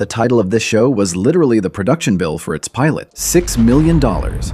The title of this show was literally the production bill for its pilot. $6 million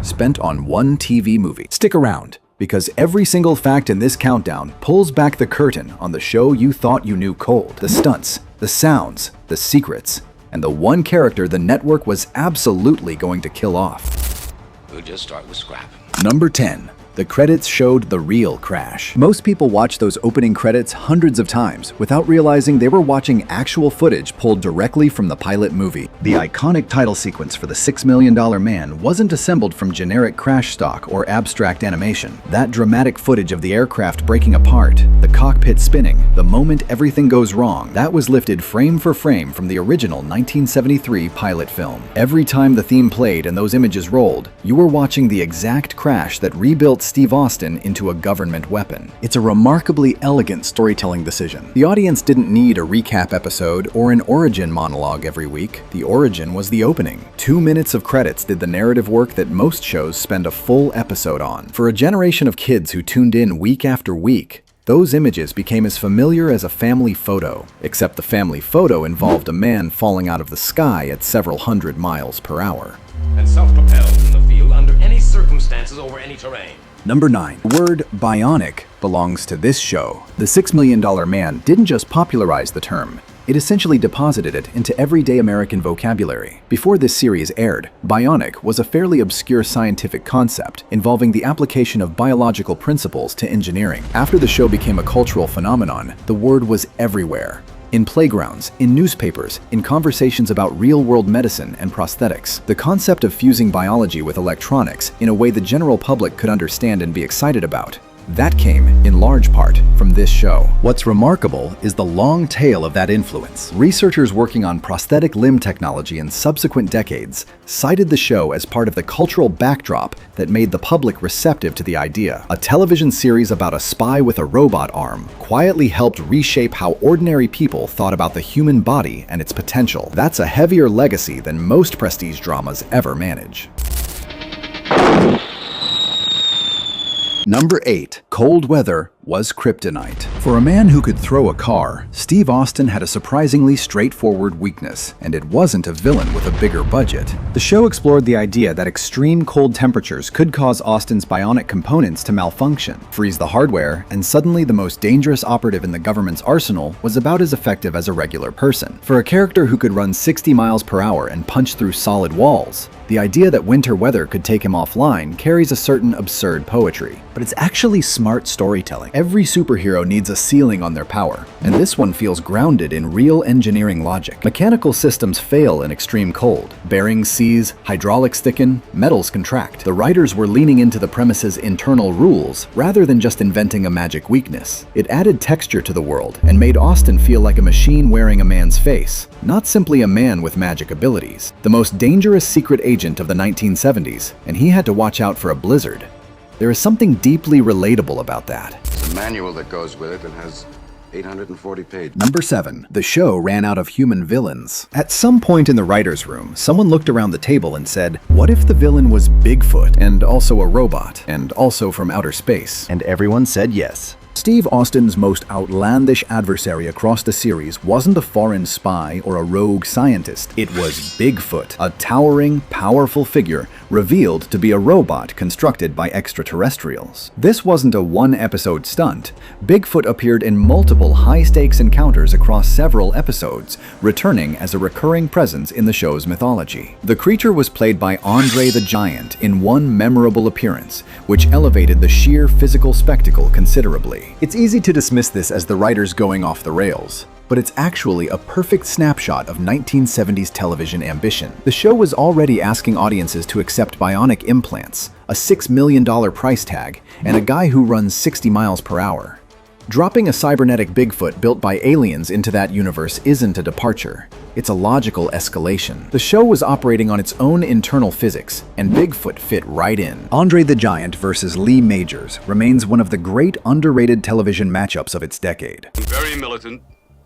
spent on one TV movie. Stick around, because every single fact in this countdown pulls back the curtain on the show you thought you knew cold. The stunts, the sounds, the secrets, and the one character the network was absolutely going to kill off. We'll just start with scrap. Number 10. The credits showed the real crash. Most people watch those opening credits hundreds of times without realizing they were watching actual footage pulled directly from the pilot movie. The iconic title sequence for the $6 Million Man wasn't assembled from generic crash stock or abstract animation. That dramatic footage of the aircraft breaking apart, the cockpit spinning, the moment everything goes wrong, that was lifted frame for frame from the original 1973 pilot film. Every time the theme played and those images rolled, you were watching the exact crash that rebuilt Steve Austin into a government weapon. It's a remarkably elegant storytelling decision. The audience didn't need a recap episode or an origin monologue every week. The origin was the opening. 2 minutes of credits did the narrative work that most shows spend a full episode on. For a generation of kids who tuned in week after week, those images became as familiar as a family photo, except the family photo involved a man falling out of the sky at several hundred miles per hour. And self-propelled in the field under any circumstances over any terrain. Number 9. The word bionic belongs to this show. The $6 Million Man didn't just popularize the term, it essentially deposited it into everyday American vocabulary. Before this series aired, bionic was a fairly obscure scientific concept involving the application of biological principles to engineering. After the show became a cultural phenomenon, the word was everywhere. In playgrounds, in newspapers, in conversations about real-world medicine and prosthetics. The concept of fusing biology with electronics in a way the general public could understand and be excited about. That came, in large part, from this show. What's remarkable is the long tail of that influence. Researchers working on prosthetic limb technology in subsequent decades cited the show as part of the cultural backdrop that made the public receptive to the idea. A television series about a spy with a robot arm quietly helped reshape how ordinary people thought about the human body and its potential. That's a heavier legacy than most prestige dramas ever manage. Number 8. Cold weather was kryptonite. For a man who could throw a car, Steve Austin had a surprisingly straightforward weakness, and it wasn't a villain with a bigger budget. The show explored the idea that extreme cold temperatures could cause Austin's bionic components to malfunction, freeze the hardware, and suddenly the most dangerous operative in the government's arsenal was about as effective as a regular person. For a character who could run 60 miles per hour and punch through solid walls, the idea that winter weather could take him offline carries a certain absurd poetry. But it's actually smart storytelling. Every superhero needs a ceiling on their power, and this one feels grounded in real engineering logic. Mechanical systems fail in extreme cold. Bearings seize, hydraulics thicken, metals contract. The writers were leaning into the premise's internal rules rather than just inventing a magic weakness. It added texture to the world and made Austin feel like a machine wearing a man's face, not simply a man with magic abilities. The most dangerous secret agent of the 1970s, and he had to watch out for a blizzard. There is something deeply relatable about that. It's a manual that goes with it and has 840 pages. Number 7. The show ran out of human villains. At some point in the writer's room, someone looked around the table and said, what if the villain was Bigfoot, and also a robot, and also from outer space? And everyone said yes. Steve Austin's most outlandish adversary across the series wasn't a foreign spy or a rogue scientist. It was Bigfoot, a towering, powerful figure revealed to be a robot constructed by extraterrestrials. This wasn't a one-episode stunt. Bigfoot appeared in multiple high-stakes encounters across several episodes, returning as a recurring presence in the show's mythology. The creature was played by Andre the Giant in one memorable appearance, which elevated the sheer physical spectacle considerably. It's easy to dismiss this as the writers going off the rails, but it's actually a perfect snapshot of 1970s television ambition. The show was already asking audiences to accept bionic implants, a $6 million price tag, and a guy who runs 60 miles per hour. Dropping a cybernetic Bigfoot built by aliens into that universe isn't a departure. It's a logical escalation. The show was operating on its own internal physics, and Bigfoot fit right in. Andre the Giant versus Lee Majors remains one of the great underrated television matchups of its decade. Very militant,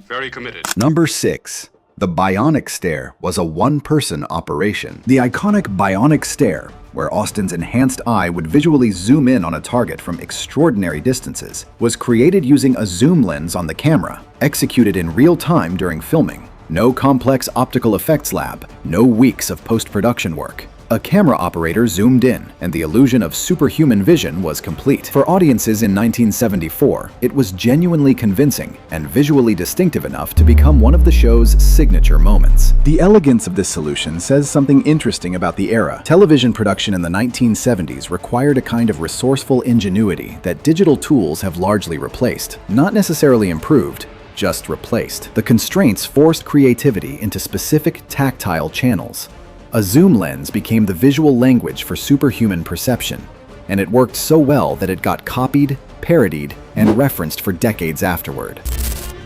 very committed. Number 6. The Bionic Stare was a one-person operation. The iconic Bionic Stare, where Austin's enhanced eye would visually zoom in on a target from extraordinary distances, was created using a zoom lens on the camera, executed in real time during filming. No complex optical effects lab, no weeks of post-production work. A camera operator zoomed in, and the illusion of superhuman vision was complete. For audiences in 1974, it was genuinely convincing and visually distinctive enough to become one of the show's signature moments. The elegance of this solution says something interesting about the era. Television production in the 1970s required a kind of resourceful ingenuity that digital tools have largely replaced. Not necessarily improved, just replaced. The constraints forced creativity into specific tactile channels. A zoom lens became the visual language for superhuman perception, and it worked so well that it got copied, parodied, and referenced for decades afterward.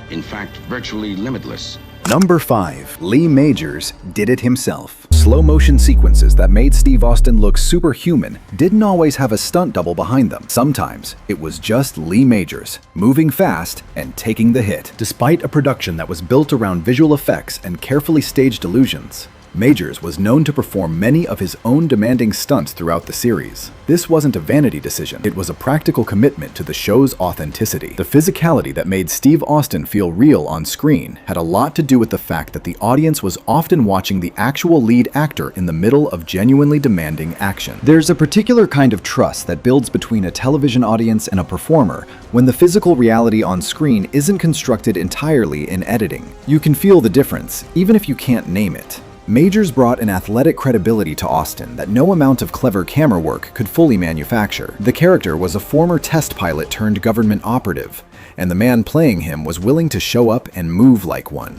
In fact, virtually limitless. Number 5. Lee Majors did it himself. Slow-motion sequences that made Steve Austin look superhuman didn't always have a stunt double behind them. Sometimes it was just Lee Majors, moving fast and taking the hit. Despite a production that was built around visual effects and carefully staged illusions, Majors was known to perform many of his own demanding stunts throughout the series. This wasn't a vanity decision, it was a practical commitment to the show's authenticity. The physicality that made Steve Austin feel real on screen had a lot to do with the fact that the audience was often watching the actual lead actor in the middle of genuinely demanding action. There's a particular kind of trust that builds between a television audience and a performer when the physical reality on screen isn't constructed entirely in editing. You can feel the difference, even if you can't name it. Majors brought an athletic credibility to Austin that no amount of clever camera work could fully manufacture. The character was a former test pilot turned government operative, and the man playing him was willing to show up and move like one.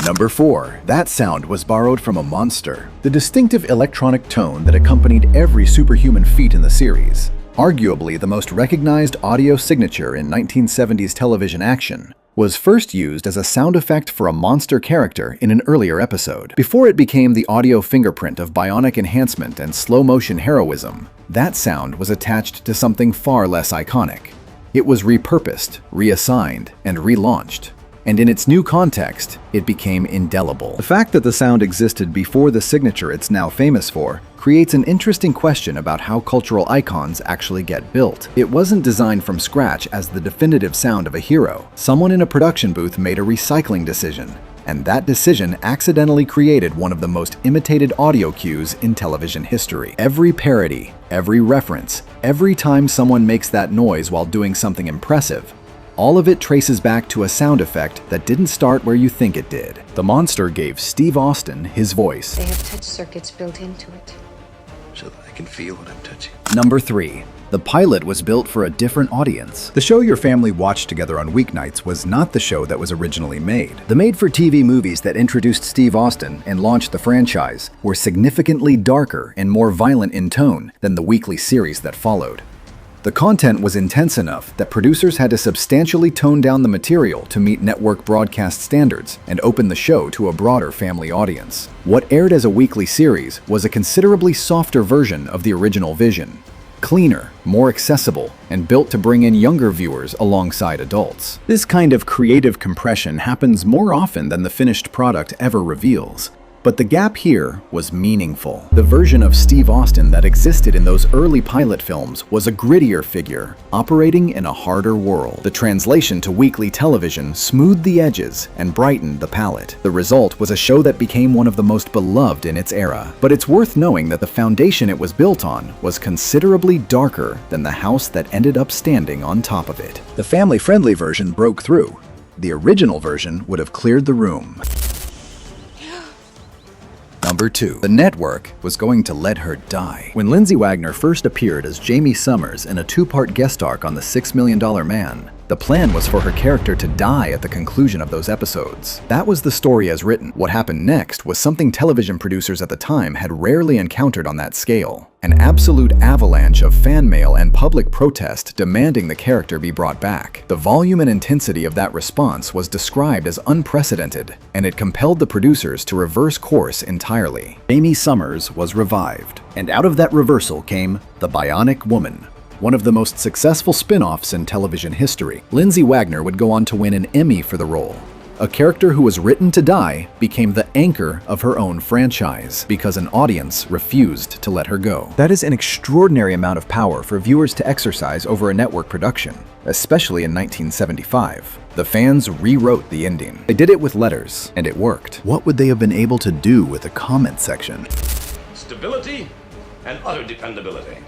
Number 4. That sound was borrowed from a monster. The distinctive electronic tone that accompanied every superhuman feat in the series, arguably the most recognized audio signature in 1970s television action, was first used as a sound effect for a monster character in an earlier episode. Before it became the audio fingerprint of bionic enhancement and slow-motion heroism, that sound was attached to something far less iconic. It was repurposed, reassigned, and relaunched. And in its new context, it became indelible. The fact that the sound existed before the signature it's now famous for creates an interesting question about how cultural icons actually get built. It wasn't designed from scratch as the definitive sound of a hero. Someone in a production booth made a recycling decision, and that decision accidentally created one of the most imitated audio cues in television history. Every parody, every reference, every time someone makes that noise while doing something impressive, all of it traces back to a sound effect that didn't start where you think it did. The monster gave Steve Austin his voice. They have touch circuits built into it, So that I can feel what I'm touching. Number 3. The pilot was built for a different audience. The show your family watched together on weeknights was not the show that was originally made. The made-for-TV movies that introduced Steve Austin and launched the franchise were significantly darker and more violent in tone than the weekly series that followed. The content was intense enough that producers had to substantially tone down the material to meet network broadcast standards and open the show to a broader family audience. What aired as a weekly series was a considerably softer version of the original vision. Cleaner, more accessible, and built to bring in younger viewers alongside adults. This kind of creative compression happens more often than the finished product ever reveals. But the gap here was meaningful. The version of Steve Austin that existed in those early pilot films was a grittier figure, operating in a harder world. The translation to weekly television smoothed the edges and brightened the palette. The result was a show that became one of the most beloved in its era. But it's worth knowing that the foundation it was built on was considerably darker than the house that ended up standing on top of it. The family-friendly version broke through. The original version would have cleared the room. Number 2. The network was going to let her die. When Lindsay Wagner first appeared as Jamie Summers in a 2-part guest arc on The $6 Million Man, the plan was for her character to die at the conclusion of those episodes. That was the story as written. What happened next was something television producers at the time had rarely encountered on that scale. An absolute avalanche of fan mail and public protest demanding the character be brought back. The volume and intensity of that response was described as unprecedented, and it compelled the producers to reverse course entirely. Jamie Summers was revived, and out of that reversal came The Bionic Woman, one of the most successful spin-offs in television history. Lindsay Wagner would go on to win an Emmy for the role. A character who was written to die became the anchor of her own franchise because an audience refused to let her go. That is an extraordinary amount of power for viewers to exercise over a network production. especially in 1975. The fans rewrote the ending. They did it with letters, and it worked. What would they have been able to do with a comment section? Stability and utter dependability.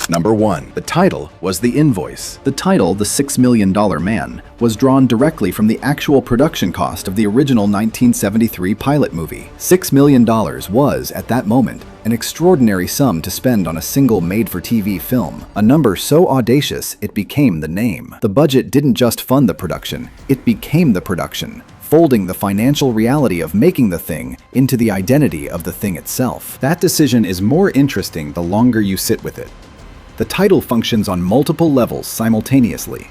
Number 1. The title was The Invoice. The title, The $6 Million Man, was drawn directly from the actual production cost of the original 1973 pilot movie. $6 million was, at that moment, an extraordinary sum to spend on a single made-for-TV film, a number so audacious it became the name. The budget didn't just fund the production, it became the production, folding the financial reality of making the thing into the identity of the thing itself. That decision is more interesting the longer you sit with it. The title functions on multiple levels simultaneously.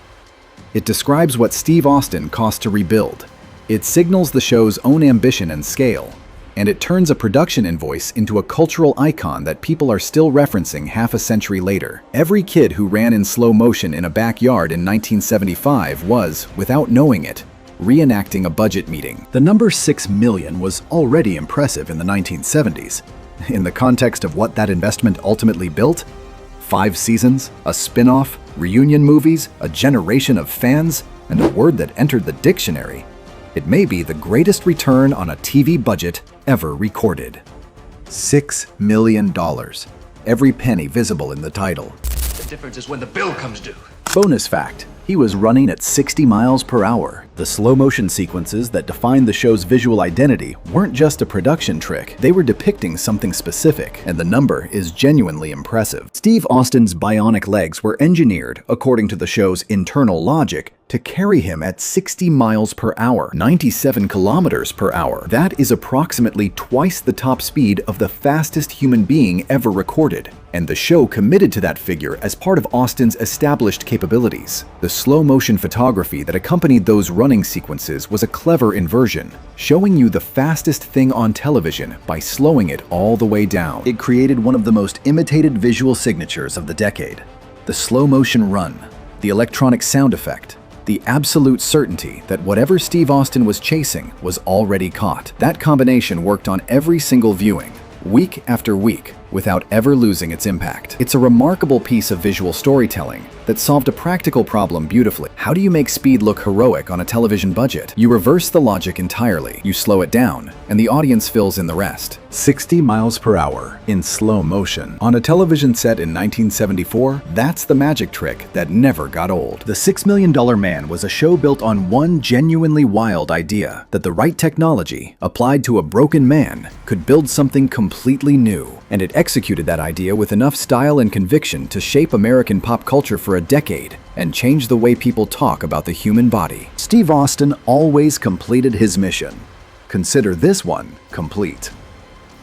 It describes what Steve Austin cost to rebuild. It signals the show's own ambition and scale. And it turns a production invoice into a cultural icon that people are still referencing half a century later. Every kid who ran in slow motion in a backyard in 1975 was, without knowing it, reenacting a budget meeting. The number 6 million was already impressive in the 1970s. In the context of what that investment ultimately built, 5 seasons, a spin-off, reunion movies, a generation of fans, and a word that entered the dictionary, it may be the greatest return on a TV budget ever recorded. $6 million. Every penny visible in the title. The difference is when the bill comes due. Bonus fact, he was running at 60 miles per hour. The slow motion sequences that defined the show's visual identity weren't just a production trick, they were depicting something specific, and the number is genuinely impressive. Steve Austin's bionic legs were engineered, according to the show's internal logic, to carry him at 60 miles per hour, 97 kilometers per hour. That is approximately twice the top speed of the fastest human being ever recorded, and the show committed to that figure as part of Austin's established capabilities. The slow-motion photography that accompanied those running sequences was a clever inversion, showing you the fastest thing on television by slowing it all the way down. It created one of the most imitated visual signatures of the decade. The slow-motion run, the electronic sound effect, the absolute certainty that whatever Steve Austin was chasing was already caught. That combination worked on every single viewing, week after week, without ever losing its impact. It's a remarkable piece of visual storytelling that solved a practical problem beautifully. How do you make speed look heroic on a television budget? You reverse the logic entirely. You slow it down, and the audience fills in the rest. 60 miles per hour in slow motion. On a television set in 1974, that's the magic trick that never got old. The $6 Million Man was a show built on one genuinely wild idea, that the right technology, applied to a broken man, could build something completely new. And it executed that idea with enough style and conviction to shape American pop culture for a decade and change the way people talk about the human body. Steve Austin always completed his mission. Consider this one complete.